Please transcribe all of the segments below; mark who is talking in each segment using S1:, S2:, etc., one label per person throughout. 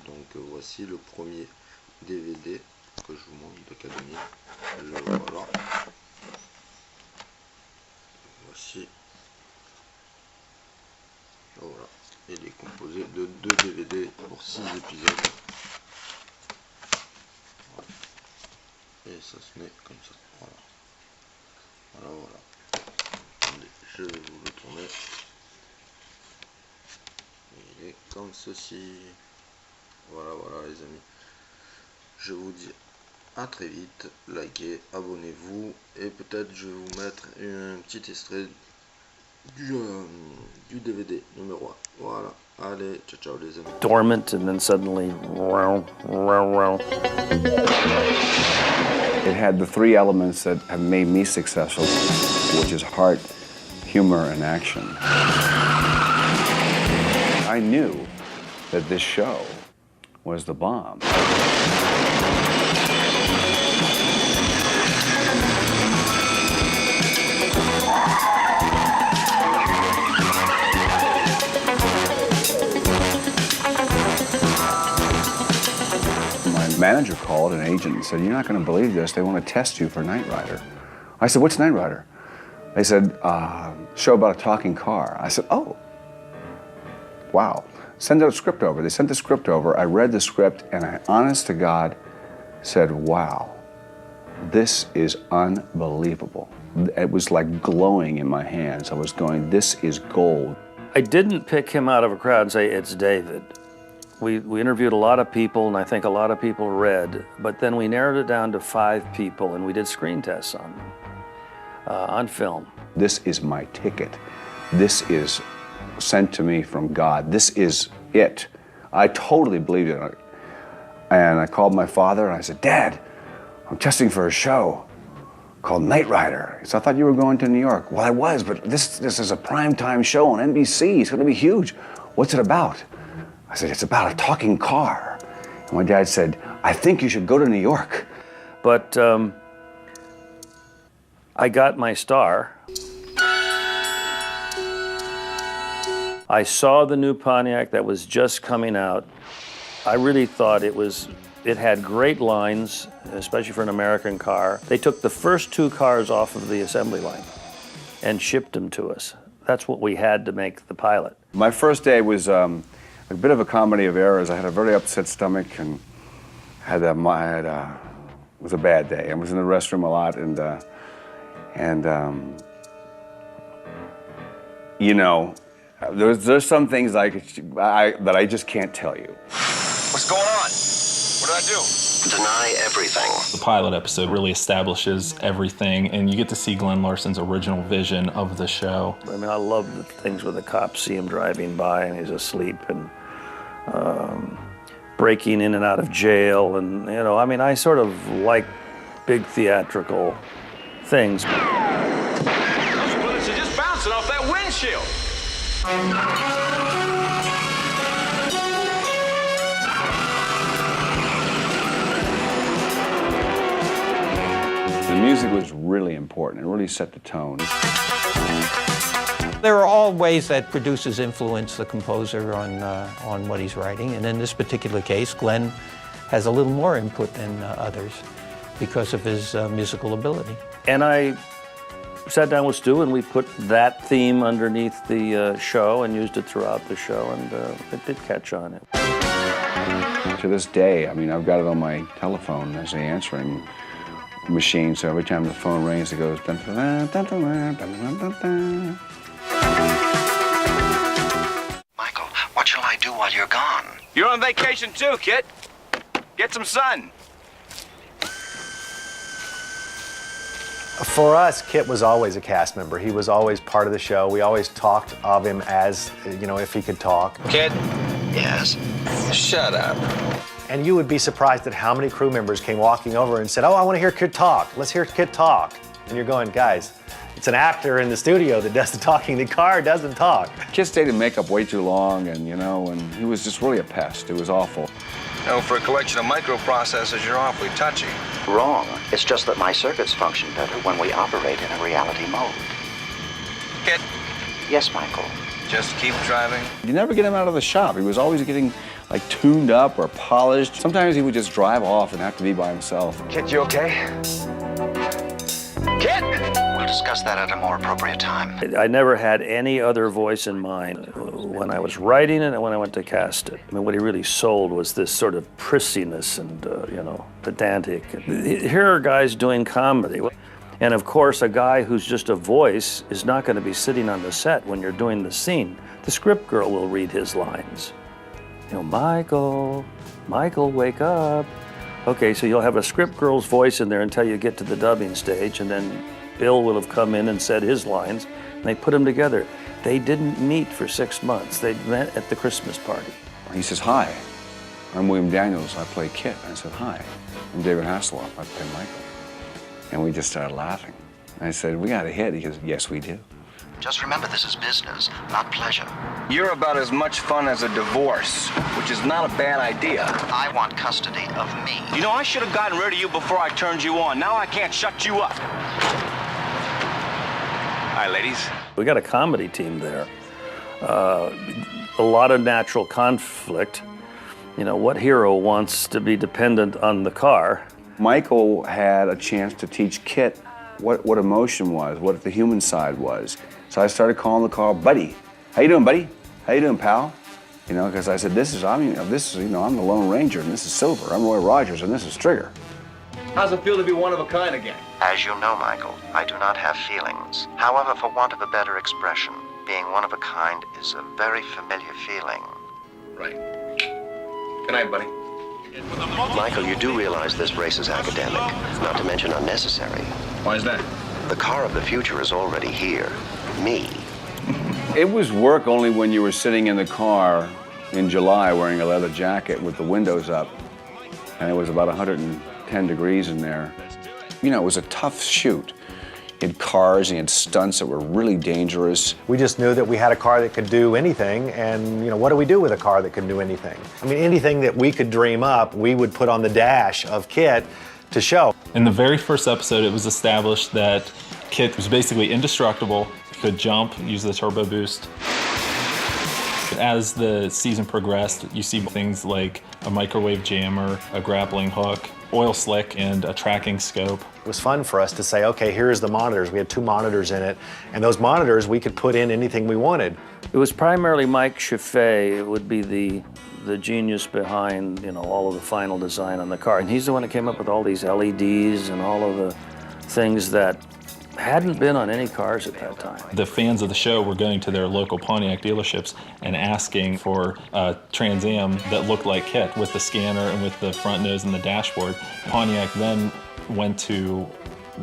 S1: Donc voici le premier DVD que je vous montre de K2000. Le voilà. Voici. Voilà. Il est composé de 2 DVD pour 6 épisodes. Voilà. Et ça se met comme ça. Voilà. Voilà, voilà. Attendez, je vais vous le tourner. Il est comme ceci. Voilà, voilà les amis. Je vous dis à très vite. Likez, abonnez-vous. Et peut-être je vais vous mettre un petit extrait du DVD numéro 1. Voilà. Allez, ciao ciao les amis.
S2: Dormant and then suddenly
S3: It had the 3 elements that have made me successful, which is heart, humor, and action. I knew that this show was the bomb. Manager called, an agent, and said, "You're not going to believe this. They want to test you for Knight Rider." I said, "What's Knight Rider?" They said, "Show about a talking car." I said, "Oh, wow. Send a script over." They sent the script over. I read the script, and I, honest to God, said, "Wow, this is unbelievable." It was like glowing in my hands. I was going, "This is gold."
S2: I didn't pick him out of a crowd and say, "It's David." We interviewed a lot of people, and I think a lot of people read, but then we narrowed it down to 5 people, and we did screen tests on them, on film.
S3: This is my ticket. This is sent to me from God. This is it. I totally believed it. And I called my father, and I said, "Dad, I'm testing for a show called Knight Rider." He said, "I thought you were going to New York." "Well, I was, but this is a primetime show on NBC. It's going to be huge. What's it about?" I said, "It's about a talking car." And my dad said, "I think you should go to New York."
S2: But I got my star. I saw the new Pontiac that was just coming out. I really thought it had great lines, especially for an American car. They took the first 2 cars off of the assembly line and shipped them to us. That's what we had to make the pilot. My first day was a bit of a comedy of errors. I had a very upset stomach and it was a bad day. I was in the restroom a lot, and you know, there's some things that I just can't tell you.
S4: What's going on? What did I do?
S5: Deny everything.
S6: The pilot episode really establishes everything, and you get to see Glenn Larson's original vision of the show.
S2: I mean, I love the things where the cops see him driving by and he's asleep, and breaking in and out of jail, and you know, I mean, I sort of like big theatrical things.
S4: Those bullets are just bouncing off that windshield.
S3: The music was really important. It really set the tone.
S7: There are all ways that producers influence the composer on what he's writing, and in this particular case, Glenn has a little more input than others because of his musical ability.
S2: And I sat down with Stu, and we put that theme underneath the show and used it throughout the show, and it did catch on.
S3: To this day, I mean, I've got it on my telephone as an answering machine, so every time the phone rings, it goes dun, dun, dun, dun, dun, dun, dun, dun.
S5: Michael, what shall I do while you're gone?
S4: You're on vacation too, kid. Get some sun.
S8: For us, Kit was always a cast member. He was always part of the show. We always talked of him as, you know, if he could talk.
S4: Kid?
S5: Yes.
S4: Shut up.
S8: And you would be surprised at how many crew members came walking over and said, "Oh, I want to hear Kit talk. Let's hear Kit talk." And you're going, "Guys, it's an actor in the studio that does the talking. The car doesn't talk."
S3: Kid stayed in makeup way too long, and you know, and he was just really a pest. It was awful.
S4: You know, for a collection of microprocessors, you're awfully touchy.
S5: Wrong. It's just that my circuits function better when we operate in a reality mode.
S4: Kid?
S5: Yes, Michael.
S4: Just keep driving.
S3: You never get him out of the shop. He was always getting like tuned up or polished. Sometimes he would just drive off and have to be by himself.
S5: Kit, you okay? Kit! We'll discuss that at a more appropriate time.
S2: I never had any other voice in mind when I was writing it and when I went to cast it. I mean, what he really sold was this sort of prissiness and, you know, pedantic. Here are guys doing comedy. And of course, a guy who's just a voice is not going to be sitting on the set when you're doing the scene. The script girl will read his lines. You know, Michael, wake up. Okay, so you'll have a script girl's voice in there until you get to the dubbing stage, and then Bill will have come in and said his lines, and they put them together. They didn't meet for 6 months. They met at the Christmas party.
S3: He says, hi, I'm William Daniels, I play Kit. I said, hi, I'm David Hasselhoff, I play Michael. And we just started laughing. I said, we got a hit. He goes, yes, we do.
S5: Just remember, this is business, not pleasure.
S9: You're about as much fun as a divorce, which is not a bad idea.
S5: I want custody of me.
S9: You know, I should have gotten rid of you before I turned you on. Now I can't shut you up. Hi, ladies.
S2: We got a comedy team there. A lot of natural conflict. You know, what hero wants to be dependent on the car?
S3: Michael had a chance to teach Kit what emotion was, what the human side was. So I started calling the car Buddy. How you doing, buddy? How you doing, pal? You know, because I said, I'm the Lone Ranger, and this is Silver. I'm Roy Rogers, and this is Trigger.
S9: How's it feel to be one of a kind again?
S5: As you know, Michael, I do not have feelings. However, for want of a better expression, being one of a kind is a very familiar feeling.
S9: Right. Good night, buddy.
S5: Michael, you do realize this race is academic, not to mention unnecessary.
S9: Why is that?
S5: The car of the future is already here. Me.
S3: It was work only when you were sitting in the car in July wearing a leather jacket with the windows up, and it was about 110 degrees in there. You know, it was a tough shoot. He had cars, he had stunts that were really dangerous.
S8: We just knew that we had a car that could do anything, and you know, what do we do with a car that can do anything? I mean, anything that we could dream up, we would put on the dash of Kit to show.
S6: In the very first episode, it was established that Kit was basically indestructible, could jump, use the turbo boost. As the season progressed, you see things like a microwave jammer, a grappling hook, oil slick, and a tracking scope.
S8: It was fun for us to say, okay, here's the monitors. We had 2 monitors in it, and those monitors, we could put in anything we wanted.
S2: It was primarily Mike Chaffee. It would be the genius behind, you know, all of the final design on the car. And he's the one that came up with all these LEDs and all of the things that hadn't been on any cars at that time.
S6: The fans of the show were going to their local Pontiac dealerships and asking for a Trans Am that looked like Kit with the scanner and with the front nose and the dashboard. Pontiac then went to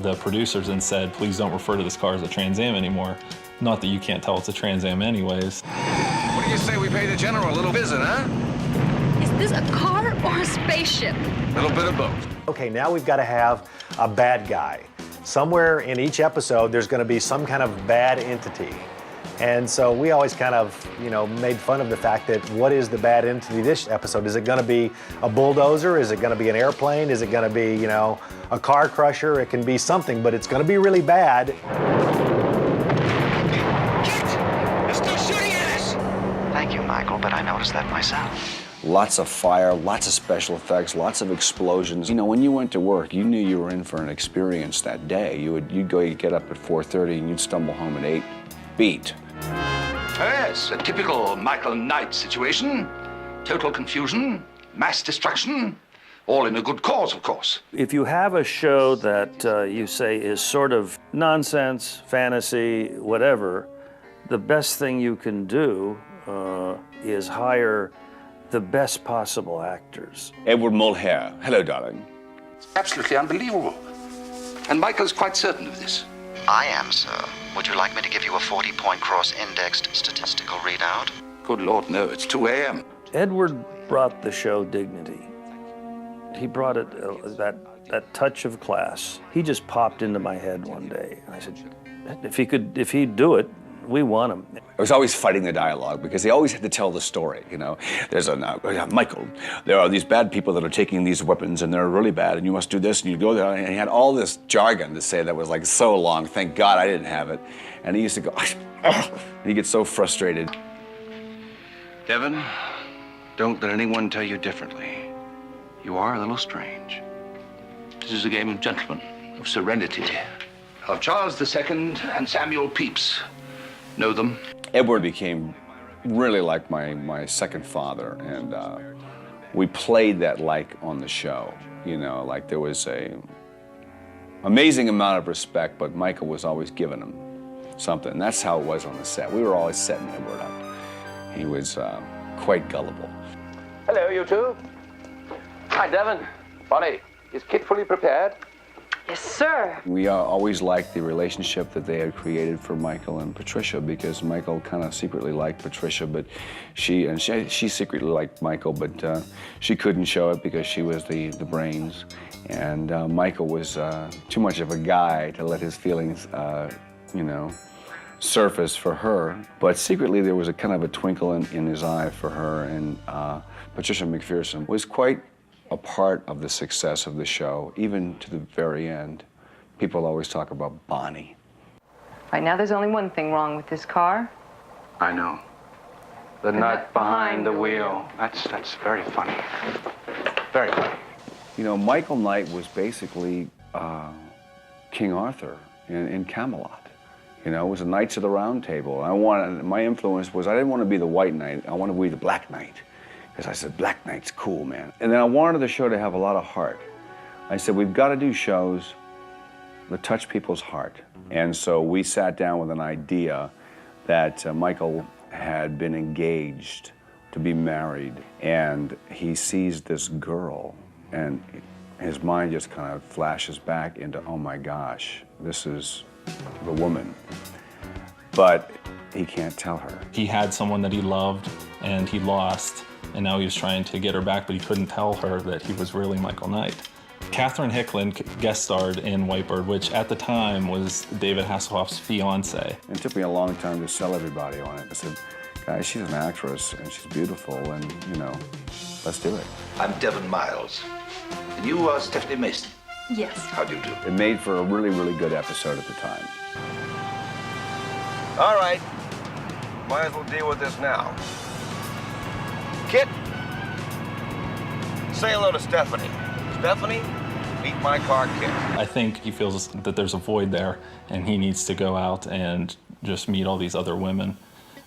S6: the producers and said, please don't refer to this car as a Trans Am anymore. Not that you can't tell it's a Trans Am anyways.
S4: What do you say we pay the general a little visit, huh?
S10: Is this a car or a spaceship?
S4: A little bit of both.
S8: Okay, now we've got to have a bad guy. Somewhere in each episode, there's going to be some kind of bad entity. And so we always kind of, you know, made fun of the fact that what is the bad entity this episode? Is it going to be a bulldozer? Is it going to be an airplane? Is it going to be, you know, a car crusher? It can be something, but it's going to be really bad.
S4: They're still shooting at us!
S5: Thank you, Michael, but I noticed that myself.
S3: Lots of fire, lots of special effects, lots of explosions. You know, when you went to work, you knew you were in for an experience that day. You'd get up at 4:30 and you'd stumble home at 8. Beat.
S4: Yes, a typical Michael Knight situation. Total confusion, mass destruction, all in a good cause, of course.
S2: If you have a show that you say is sort of nonsense, fantasy, whatever, the best thing you can do is hire the best possible actors.
S3: Edward Mulhare. Hello, darling.
S4: Absolutely unbelievable. And Michael's quite certain of this.
S5: I am, sir. Would you like me to give you a 40-point cross-indexed statistical readout?
S4: Good Lord, no, it's 2 a.m.
S2: Edward brought the show dignity. He brought it, that touch of class. He just popped into my head one day. And I said, if he'd do it, we want him.
S3: I was always fighting the dialogue because they always had to tell the story, you know. There's Michael, there are these bad people that are taking these weapons and they're really bad and you must do this and you go there. And he had all this jargon to say that was like so long. Thank God I didn't have it. And he used to go, and he'd get so frustrated.
S4: Devin,
S9: Don't let anyone tell you differently. You are a little strange.
S4: This is a game of gentlemen, of serenity, of Charles II and Samuel Pepys. Know them?
S3: Edward became really like my second father, and we played that like on the show. You know, like there was a amazing amount of respect, but Michael was always giving him something. And that's how it was on the set. We were always setting Edward up. He was quite gullible.
S11: Hello, you two. Hi, Devon. Bonnie, is Kit fully prepared?
S10: Yes, sir.
S3: We always liked the relationship that they had created for Michael and Patricia, because Michael kind of secretly liked Patricia, but she secretly liked Michael, but she couldn't show it because she was the brains. And Michael was too much of a guy to let his feelings, you know, surface for her. But secretly there was a kind of a twinkle in his eye for her, and Patricia McPherson was quite a part of the success of the show, even to the very end. People always talk about Bonnie.
S10: Right now, there's only one thing wrong with this car.
S9: I know. The nut behind the wheel. That's very funny. Very funny.
S3: You know, Michael Knight was basically King Arthur in Camelot. You know, it was a Knights of the Round Table. My influence was, I didn't want to be the White Knight, I wanted to be the Black Knight. Because I said, Black Knight's cool, man. And then I wanted the show to have a lot of heart. I said, we've got to do shows that touch people's heart. And so we sat down with an idea that Michael had been engaged to be married, and he sees this girl, and his mind just kind of flashes back into, oh my gosh, this is the woman. But he can't tell her.
S6: He had someone that he loved and he lost, and now he was trying to get her back, but he couldn't tell her that he was really Michael Knight. Catherine Hicklin guest starred in Whitebird, which at the time was David Hasselhoff's fiance.
S3: It took me a long time to sell everybody on it. I said, guys, she's an actress and she's beautiful, and you know, let's do it.
S4: I'm Devon Miles. And you are Stephanie Mason.
S10: Yes.
S4: How do you do?
S3: It made for a really, really good episode at the time.
S9: All right. Might as well deal with this now. Kit, say hello to Stephanie. Stephanie, meet my car, Kit.
S6: I think he feels that there's a void there and he needs to go out and just meet all these other women.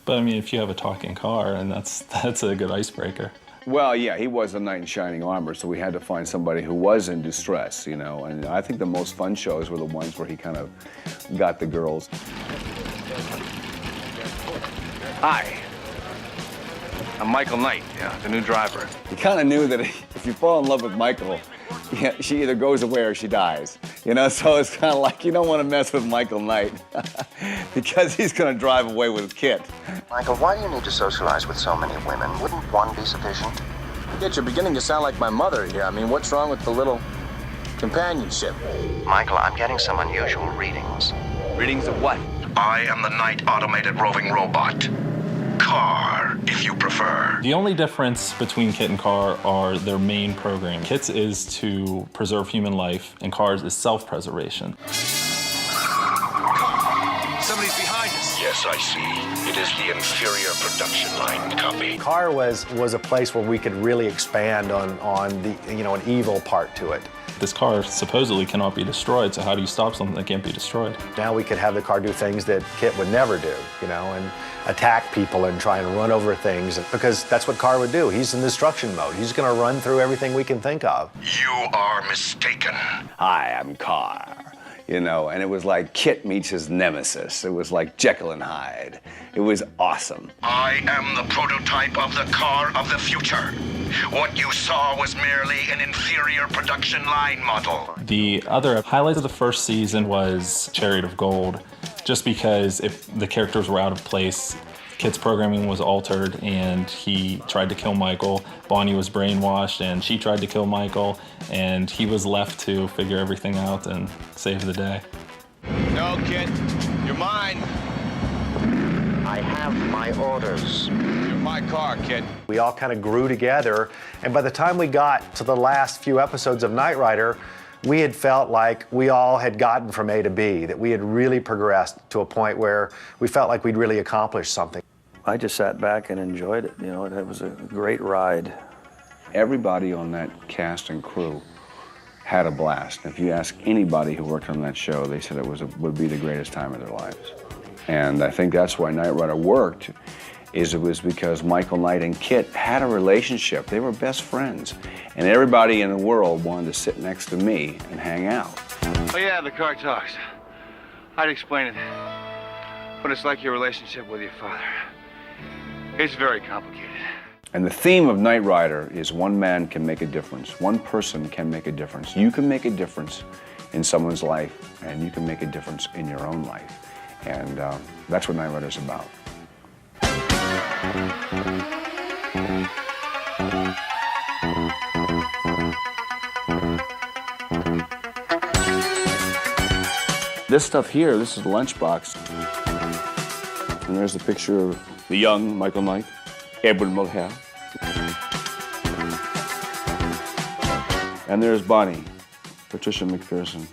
S6: But I mean, if you have a talking car, and that's a good icebreaker.
S3: Well, yeah, he was a knight in shining armor, so we had to find somebody who was in distress, you know. And I think the most fun shows were the ones where he kind of got the girls.
S9: Hi. I'm Michael Knight, the new driver.
S3: You kind of knew that if you fall in love with Michael, yeah, she either goes away or she dies. You know, so it's kind of like you don't want to mess with Michael Knight because he's going to drive away with Kit.
S5: Michael, why do you need to socialize with so many women? Wouldn't one be sufficient?
S9: Kit, you're beginning to sound like my mother here. I mean, what's wrong with the little companionship?
S5: Michael, I'm getting some unusual readings.
S9: Readings of what?
S4: I am the Knight Automated Roving Robot. Car, if you prefer.
S6: The only difference between Kit and Car are their main program. Kit's is to preserve human life, and Car's is self-preservation.
S4: Somebody's behind us. Yes, I see. It is the inferior production line. Copy.
S8: Car was a place where we could really expand on the, you know, an evil part to it.
S6: This car supposedly cannot be destroyed, so how do you stop something that can't be destroyed?
S8: Now we could have the car do things that Kit would never do, you know, and attack people and try and run over things, because that's what Car would do. He's in destruction mode. He's going to run through everything we can think of.
S4: You are mistaken.
S3: Hi, I'm Car. You know, and it was like Kit meets his nemesis. It was like Jekyll and Hyde. It was awesome.
S4: I am the prototype of the car of the future. What you saw was merely an inferior production line model.
S6: The other highlight of the first season was Chariot of Gold, just because if the characters were out of place, Kit's programming was altered and he tried to kill Michael. Bonnie was brainwashed and she tried to kill Michael, and he was left to figure everything out and save the day.
S9: No, Kit, you're mine.
S5: I have my orders.
S9: You're my car, Kit.
S8: We all kind of grew together, and by the time we got to the last few episodes of Knight Rider, we had felt like we all had gotten from A to B, that we had really progressed to a point where we felt like we'd really accomplished something.
S2: I just sat back and enjoyed it. You know, it was a great ride.
S3: Everybody on that cast and crew had a blast. If you ask anybody who worked on that show, they said it would be the greatest time of their lives. And I think that's why Knight Rider worked, it was because Michael Knight and K.I.T.T had a relationship. They were best friends. And everybody in the world wanted to sit next to me and hang out.
S9: Oh yeah, the car talks. I'd explain it. But it's like your relationship with your father. It's very complicated.
S3: And the theme of Knight Rider is one man can make a difference. One person can make a difference. You can make a difference in someone's life, and you can make a difference in your own life. And that's what Knight Rider is about. This stuff here, this is the lunchbox. And there's the picture of the young Michael Knight, Edward Mulhall. And there's Bonnie, Patricia McPherson.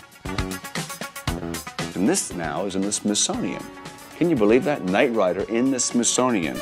S3: And this now is in the Smithsonian. Can you believe that? Knight Rider in the Smithsonian.